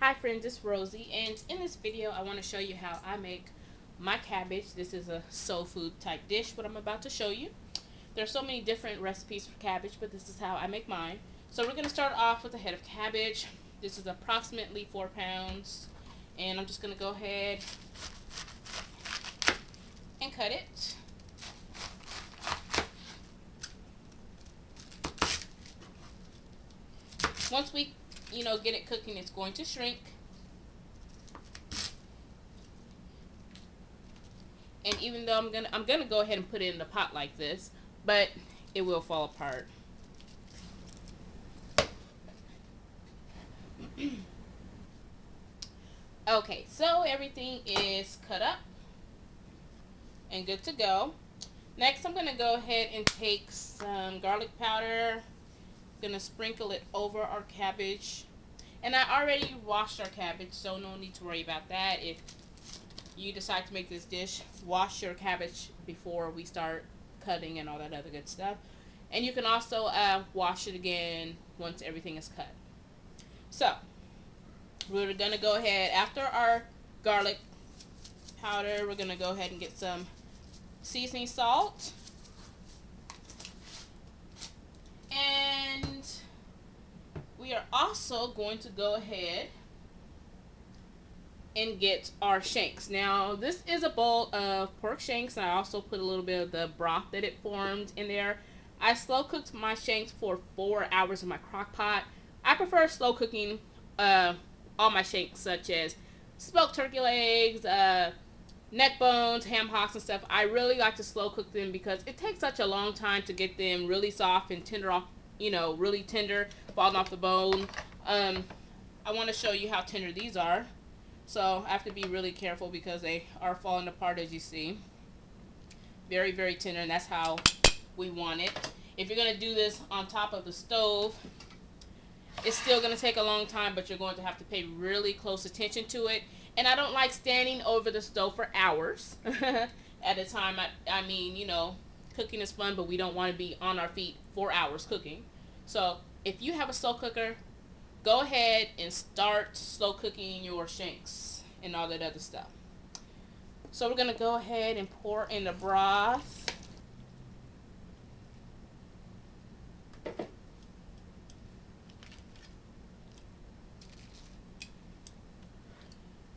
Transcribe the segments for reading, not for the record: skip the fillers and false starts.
Hi friends, it's Rosie, and in this video I want to show you how I make my cabbage. This is a soul food type dish, what I'm about to show you. There are so many different recipes for cabbage, but this is how I make mine. So we're going to start off with a head of cabbage. This is approximately 4 pounds, and I'm just going to go ahead and cut it. Once we get it cooking, it's going to shrink. And even though I'm gonna go ahead and put it in the pot like this, but it will fall apart. Okay, so everything is cut up and good to go. Next, I'm gonna go ahead and take some garlic powder. Gonna sprinkle it over our cabbage, and I already washed our cabbage, so no need to worry about that. If you decide to make this dish, wash your cabbage before we start cutting and all that other good stuff, and you can also wash it again once everything is cut. So we're gonna go ahead, after our garlic powder, we're gonna go ahead and get some seasoning salt. And we are also going to go ahead and get our shanks. Now, this is a bowl of pork shanks, and I also put a little bit of the broth that it formed in there. I slow cooked my shanks for 4 hours in my crock pot. I prefer slow cooking all my shanks, such as smoked turkey legs, neck bones, ham hocks and stuff. I really like to slow cook them because it takes such a long time to get them really soft and tender off, really tender, falling off the bone. I want to show you how tender these are. So I have to be really careful because they are falling apart, as you see. Very, very tender, and that's how we want it. If you're going to do this on top of the stove, it's still going to take a long time, but you're going to have to pay really close attention to it. And I don't like standing over the stove for hours at a time. I mean, cooking is fun, but we don't want to be on our feet 4 hours cooking. So if you have a slow cooker, go ahead and start slow cooking your shanks and all that other stuff. So we're going to go ahead and pour in the broth.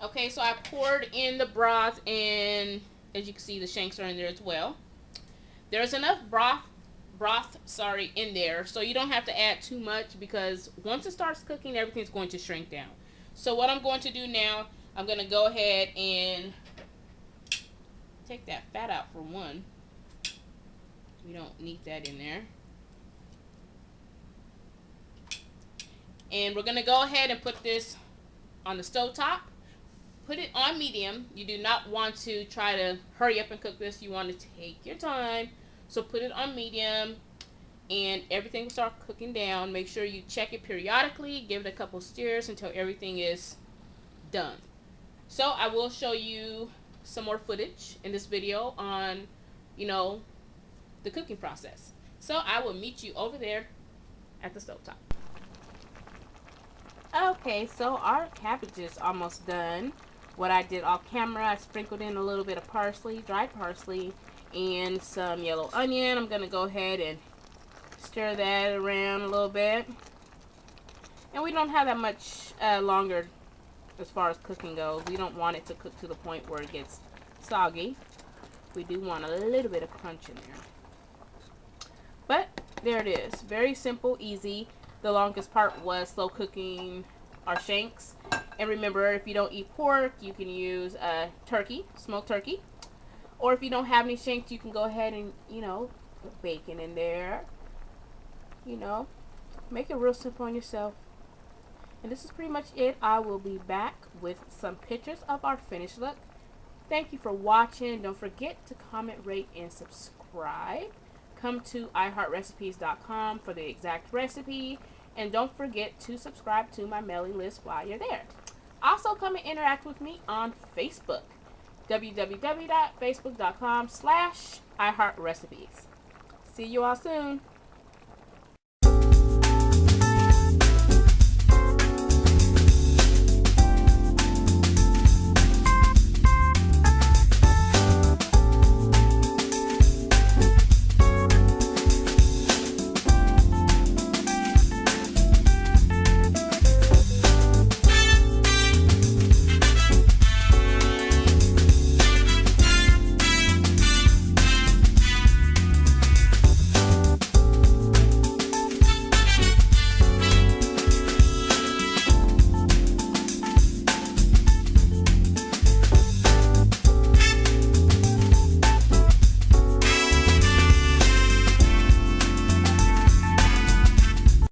Okay, so I poured in the broth, and as you can see, the shanks are in there as well. There's enough broth in there, so you don't have to add too much, because once it starts cooking, everything's going to shrink down. So what I'm going to do now, I'm going to go ahead and take that fat out for one. We don't need that in there. And we're going to go ahead and put this on the stove top. Put it on medium. You do not want to try to hurry up and cook this. You want to take your time. So put it on medium, and everything will start cooking down. Make sure you check it periodically. Give it a couple stirrs until everything is done. So I will show you some more footage in this video on, the cooking process. So I will meet you over there at the stovetop. Okay, so our cabbage is almost done. What I did off camera, I sprinkled in a little bit of parsley, dried parsley, and some yellow onion. I'm going to go ahead and stir that around a little bit. And we don't have that much longer as far as cooking goes. We don't want it to cook to the point where it gets soggy. We do want a little bit of crunch in there. But there it is. Very simple, easy. The longest part was slow cooking our shanks. And remember, if you don't eat pork, you can use turkey, smoked turkey. Or if you don't have any shanks, you can go ahead and, put bacon in there. Make it real simple on yourself. And this is pretty much it. I will be back with some pictures of our finished look. Thank you for watching. Don't forget to comment, rate, and subscribe. Come to iHeartRecipes.com for the exact recipe. And don't forget to subscribe to my mailing list while you're there. Also, come and interact with me on Facebook. www.facebook.com/iHeartRecipes. See you all soon.